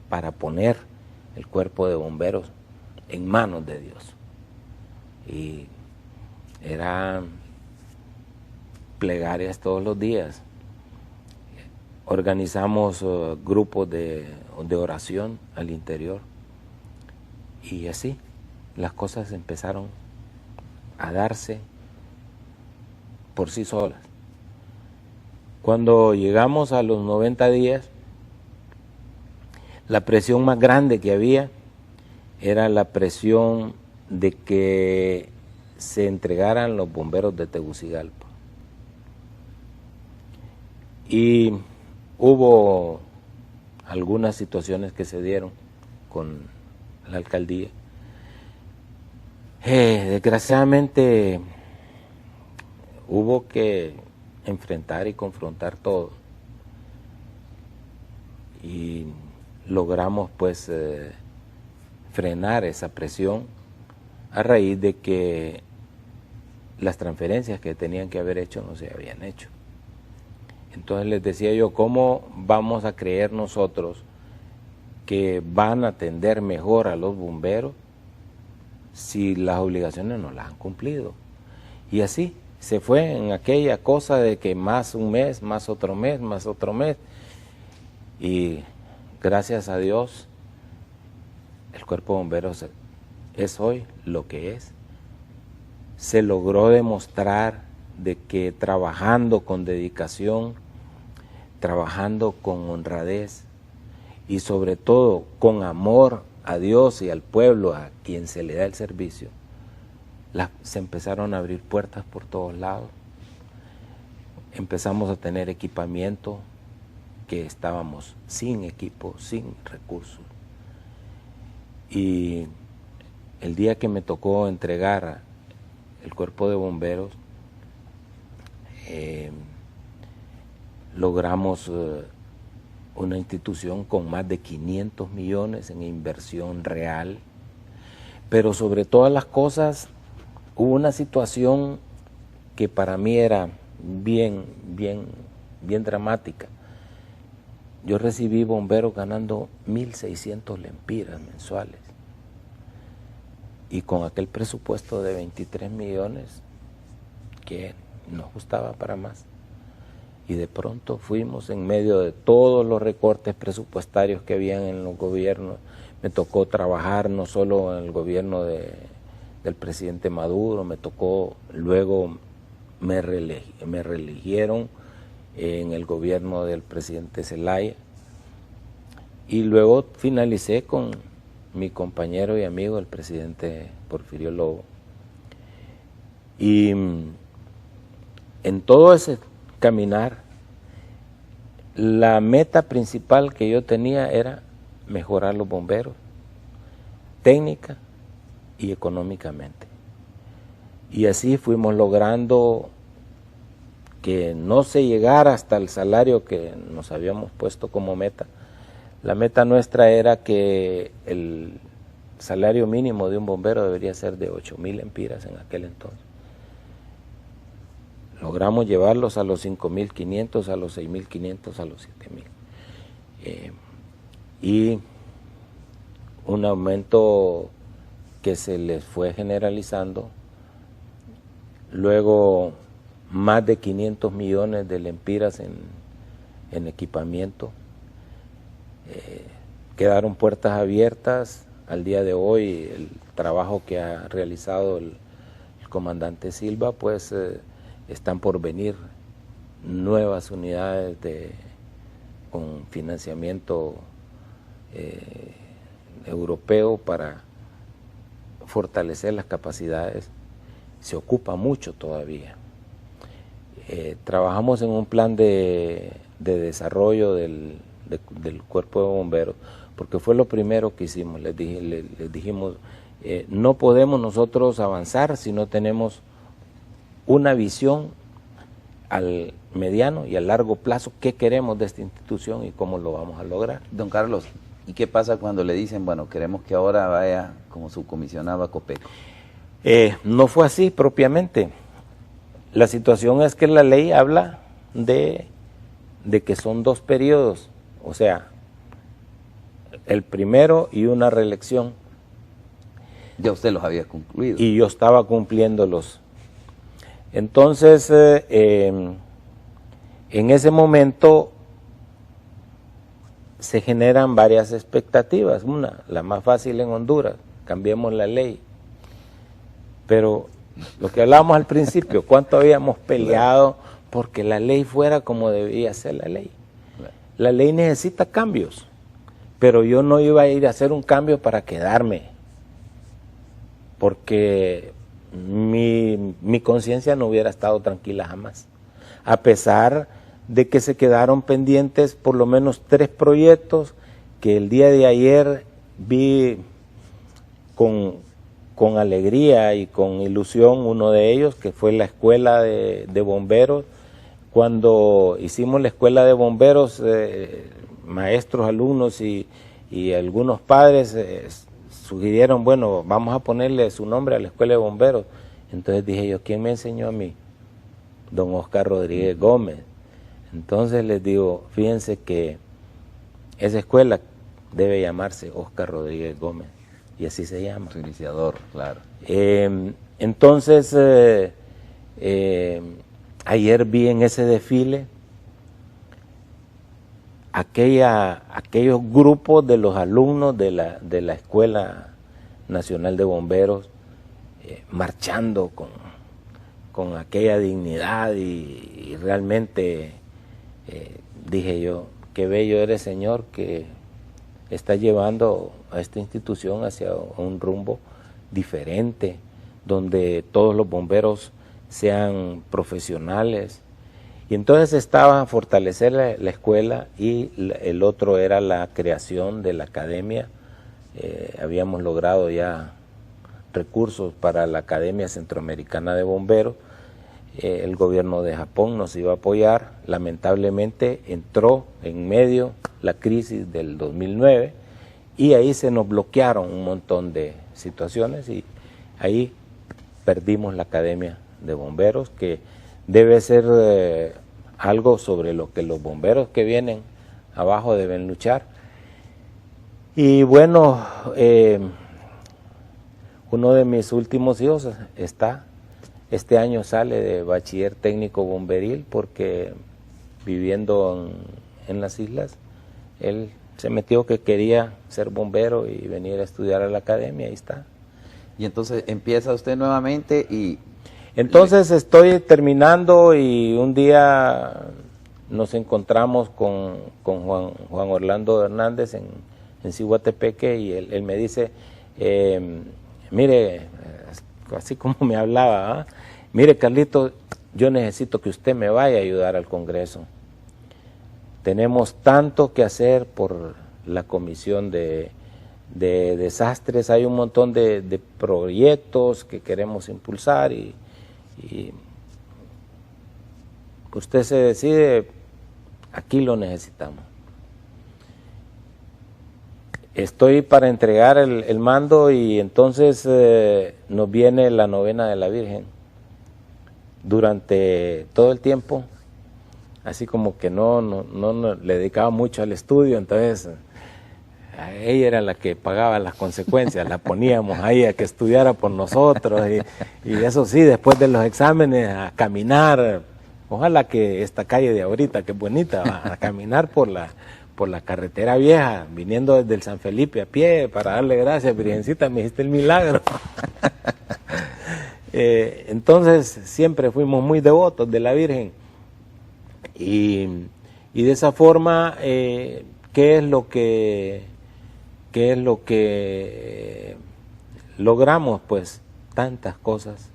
para poner el cuerpo de bomberos en manos de Dios. Y eran plegarias todos los días. Organizamos grupos de oración al interior y así las cosas empezaron a darse por sí solas. Cuando llegamos a los 90 días, la presión más grande que había era la presión de que se entregaran los bomberos de Tegucigalpa. Y hubo algunas situaciones que se dieron con la alcaldía. Desgraciadamente hubo que enfrentar y confrontar todo. Y logramos pues frenar esa presión a raíz de que las transferencias que tenían que haber hecho no se habían hecho. Entonces les decía yo, ¿cómo vamos a creer nosotros que van a atender mejor a los bomberos si las obligaciones no las han cumplido? Y así se fue en aquella cosa de que más un mes, más otro mes, más otro mes. Y gracias a Dios, el Cuerpo de Bomberos es hoy lo que es. Se logró demostrar de que trabajando con dedicación, trabajando con honradez y sobre todo con amor a Dios y al pueblo a quien se le da el servicio, se empezaron a abrir puertas por todos lados. Empezamos a tener equipamiento que estábamos sin equipo, sin recursos. Y el día que me tocó entregar el Cuerpo de Bomberos, logramos una institución con más de 500 millones en inversión real, pero sobre todas las cosas hubo una situación que para mí era bien dramática. Yo recibí bomberos ganando 1.600 lempiras mensuales y con aquel presupuesto de 23 millones que no ajustaba para más. Y de pronto fuimos en medio de todos los recortes presupuestarios que habían en los gobiernos. Me tocó trabajar no solo en el gobierno del presidente Maduro, me tocó, luego me reeligieron en el gobierno del presidente Zelaya, y luego finalicé con mi compañero y amigo, el presidente Porfirio Lobo. Y en todo ese caminar, la meta principal que yo tenía era mejorar los bomberos, técnica y económicamente. Y así fuimos logrando que no se llegara hasta el salario que nos habíamos puesto como meta. La meta nuestra era que el salario mínimo de un bombero debería ser de 8.000 lempiras en aquel entonces. Logramos llevarlos a los 5.500, a los 6.500, a los 7.000. Y un aumento que se les fue generalizando. Luego más de 500 millones de lempiras en equipamiento. Quedaron puertas abiertas. Al día de hoy el trabajo que ha realizado el comandante Silva, pues están por venir nuevas unidades con financiamiento europeo para fortalecer las capacidades. Se ocupa mucho todavía. Trabajamos en un plan de desarrollo del Cuerpo de Bomberos, porque fue lo primero que hicimos. Les dijimos, no podemos nosotros avanzar si no tenemos una visión al mediano y al largo plazo, qué queremos de esta institución y cómo lo vamos a lograr. Don Carlos, ¿y qué pasa cuando le dicen, bueno, queremos que ahora vaya como subcomisionado a Copeco? No fue así propiamente. La situación es que la ley habla de que son 2 periodos, o sea, el primero y una reelección. Ya usted los había concluido. Y yo estaba cumpliéndolos. Entonces, en ese momento se generan varias expectativas. Una, la más fácil en Honduras, cambiemos la ley. Pero lo que hablábamos al principio, ¿cuánto habíamos peleado porque la ley fuera como debía ser la ley? La ley necesita cambios, pero yo no iba a ir a hacer un cambio para quedarme, porque mi conciencia no hubiera estado tranquila jamás, a pesar de que se quedaron pendientes por lo menos 3 proyectos que el día de ayer vi con con alegría y con ilusión uno de ellos, que fue la escuela de bomberos. Cuando hicimos la escuela de bomberos, maestros, alumnos y algunos padres sugirieron, bueno, vamos a ponerle su nombre a la escuela de bomberos. Entonces dije yo, ¿quién me enseñó a mí? Don Oscar Rodríguez Gómez. Entonces les digo, fíjense que esa escuela debe llamarse Oscar Rodríguez Gómez, y así se llama. Su iniciador, claro. Entonces, ayer vi en ese desfile aquellos grupos de los alumnos de la Escuela Nacional de Bomberos marchando con aquella dignidad y realmente dije yo, qué bello eres, Señor, que está llevando a esta institución hacia un rumbo diferente, donde todos los bomberos sean profesionales. Y entonces estaba a fortalecer la escuela, y el otro era la creación de la academia. Habíamos logrado ya recursos para la Academia Centroamericana de Bomberos. El gobierno de Japón nos iba a apoyar. Lamentablemente entró en medio la crisis del 2009 y ahí se nos bloquearon un montón de situaciones y ahí perdimos la Academia de Bomberos, que debe ser algo sobre lo que los bomberos que vienen abajo deben luchar. Y bueno, uno de mis últimos hijos este año sale de bachiller técnico bomberil, porque viviendo en las islas, él se metió que quería ser bombero y venir a estudiar a la academia, ahí está. Y entonces empieza usted nuevamente y... Entonces estoy terminando y un día nos encontramos con Juan Orlando Hernández en Ciguatepeque, y él me dice, mire, así como me hablaba, mire, Carlito, yo necesito que usted me vaya a ayudar al Congreso. Tenemos tanto que hacer por la comisión de desastres, hay un montón de proyectos que queremos impulsar y usted se decide, aquí lo necesitamos. Estoy para entregar el mando y entonces nos viene la novena de la Virgen. Durante todo el tiempo, así como que no le dedicaba mucho al estudio, entonces ella era la que pagaba las consecuencias, la poníamos ahí a que estudiara por nosotros y eso sí, después de los exámenes a caminar, ojalá que esta calle de ahorita, que es bonita, a caminar por la carretera vieja, viniendo desde el San Felipe a pie para darle gracias, Virgencita, me hiciste el milagro. Entonces siempre fuimos muy devotos de la Virgen y de esa forma, ¿qué es lo que logramos? Pues tantas cosas.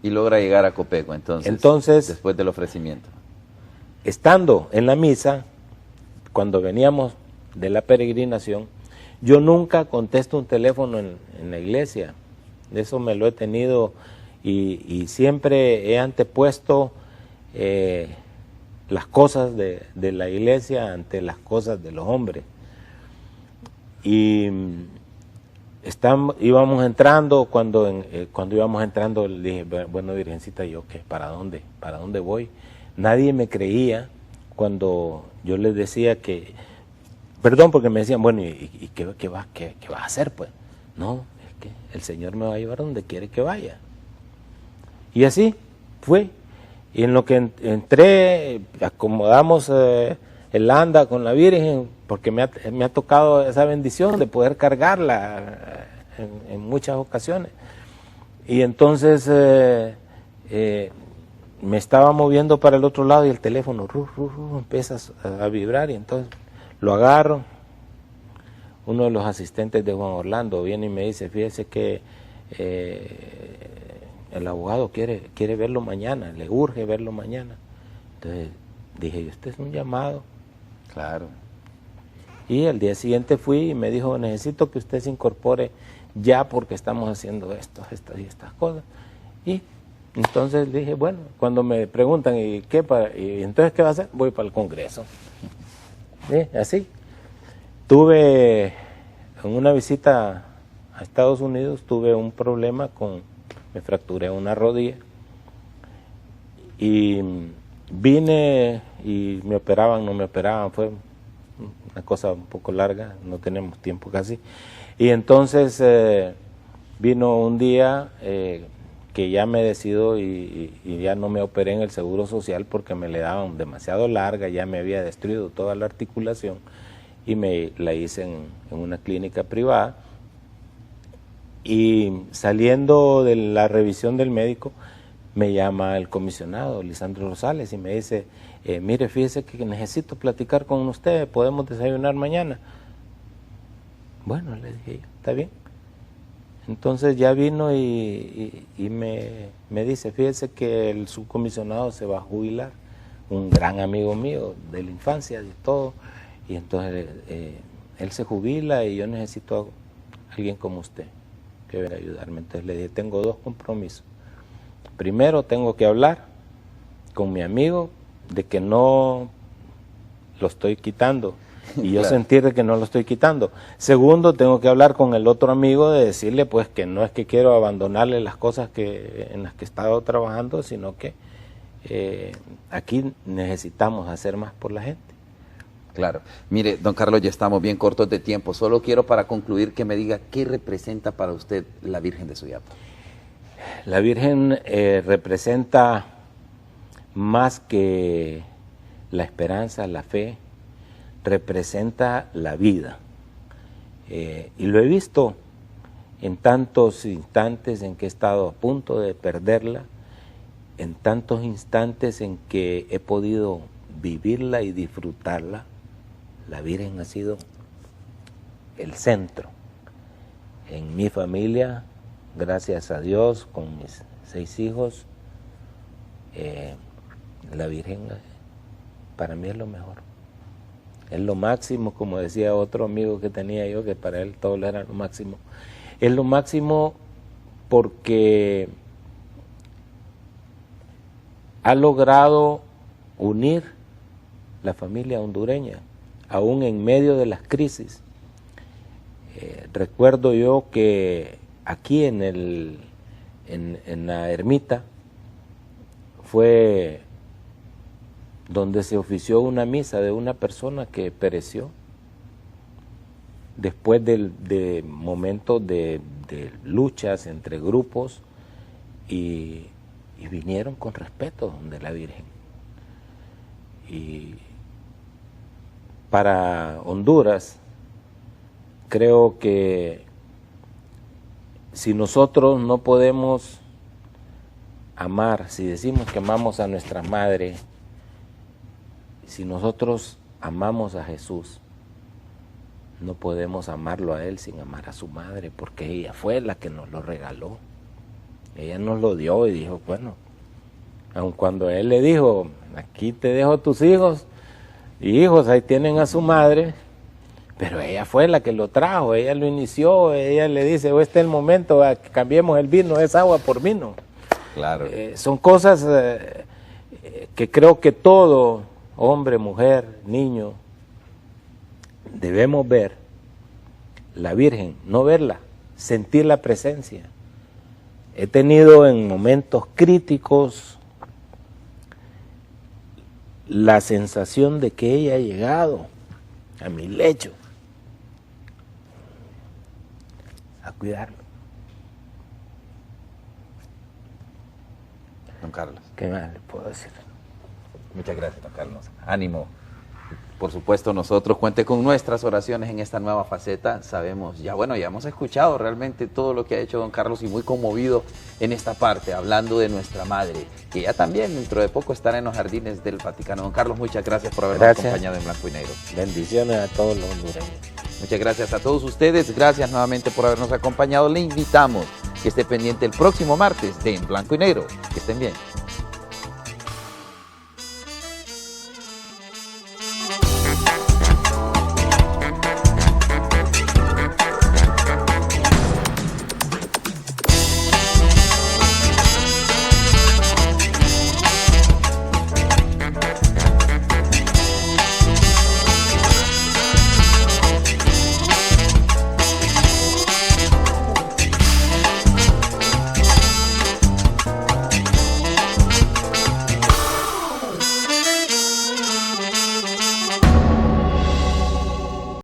Y logra llegar a Copeco entonces después del ofrecimiento. Estando en la misa, cuando veníamos de la peregrinación, yo nunca contesto un teléfono en la iglesia. Eso me lo he tenido y siempre he antepuesto las cosas de la iglesia ante las cosas de los hombres. Y íbamos entrando, cuando íbamos entrando le dije, bueno, Virgencita, ¿yo qué? ¿Para dónde voy? Nadie me creía cuando yo les decía que, perdón, porque me decían, bueno, ¿y qué vas a hacer, pues? No, es que el Señor me va a llevar donde quiere que vaya. Y así fue. Y en lo que entré, acomodamos el anda con la Virgen, porque me ha tocado esa bendición de poder cargarla en muchas ocasiones. Y entonces me estaba moviendo para el otro lado y el teléfono empieza a vibrar, y entonces lo agarro. Uno de los asistentes de Juan Orlando viene y me dice, fíjese que el abogado quiere verlo mañana, le urge verlo mañana. Entonces dije, este es un llamado. Claro. Y al día siguiente fui y me dijo, necesito que usted se incorpore ya porque estamos haciendo estas y estas cosas. Y entonces dije, bueno, cuando me preguntan, ¿y entonces qué va a hacer? Voy para el Congreso. Así. Tuve, en una visita a Estados Unidos, tuve un problema me fracturé una rodilla. Y vine y me operaban, no me operaban, fue una cosa un poco larga, no tenemos tiempo casi. Y entonces vino un día que ya me decido y ya no me operé en el Seguro Social porque me le daban demasiado larga, ya me había destruido toda la articulación y me la hice en una clínica privada. Y saliendo de la revisión del médico, me llama el comisionado, Lisandro Rosales, y me dice, mire, fíjese que necesito platicar con usted, ¿podemos desayunar mañana? Bueno, le dije yo, está bien. Entonces ya vino y me dice, fíjese que el subcomisionado se va a jubilar, un gran amigo mío de la infancia, de todo, y entonces él se jubila y yo necesito a alguien como usted que venga a ayudarme. Entonces le dije, tengo 2 compromisos. Primero tengo que hablar con mi amigo de que no lo estoy quitando y yo sentir de que no lo estoy quitando. Segundo, tengo que hablar con el otro amigo de decirle pues que no es que quiero abandonarle las cosas en las que he estado trabajando, sino que aquí necesitamos hacer más por la gente. Claro. Mire, don Carlos, ya estamos bien cortos de tiempo. Solo quiero para concluir que me diga qué representa para usted la Virgen de Suyapa. La Virgen representa más que la esperanza, la fe, representa la vida. Y lo he visto en tantos instantes en que he estado a punto de perderla, en tantos instantes en que he podido vivirla y disfrutarla. La Virgen ha sido el centro. En mi familia, gracias a Dios, con mis 6 hijos, la Virgen para mí es lo mejor. Es lo máximo, como decía otro amigo que tenía yo, que para él todo era lo máximo. Es lo máximo porque ha logrado unir la familia hondureña, aún en medio de las crisis. Recuerdo yo que aquí en la ermita fue donde se ofició una misa de una persona que pereció después de momentos de luchas entre grupos y vinieron con respeto donde la Virgen. Y para Honduras, creo que si nosotros no podemos amar, si decimos que amamos a nuestra madre, si nosotros amamos a Jesús, no podemos amarlo a Él sin amar a su madre, porque ella fue la que nos lo regaló. Ella nos lo dio y dijo, bueno, aun cuando Él le dijo, aquí te dejo tus hijos, y hijos, ahí tienen a su madre, pero ella fue la que lo trajo, ella lo inició, ella le dice, este es el momento, que cambiemos el vino, es agua por vino. Claro. Son cosas que creo que todo hombre, mujer, niño, debemos ver la Virgen, no verla, sentir la presencia. He tenido en momentos críticos la sensación de que ella ha llegado a mi lecho a cuidarlo. Don Carlos. ¿Qué más le puedo decir? Muchas gracias, don Carlos. Ánimo. Por supuesto, nosotros cuente con nuestras oraciones en esta nueva faceta. Sabemos, ya hemos escuchado realmente todo lo que ha hecho don Carlos y muy conmovido en esta parte, hablando de nuestra madre, que ya también dentro de poco estará en los jardines del Vaticano. Don Carlos, muchas gracias por habernos acompañado en Blanco y Negro. Bendiciones a todos los hondureños. Muchas gracias a todos ustedes. Gracias nuevamente por habernos acompañado. Le invitamos que esté pendiente el próximo martes de En Blanco y Negro. Que estén bien.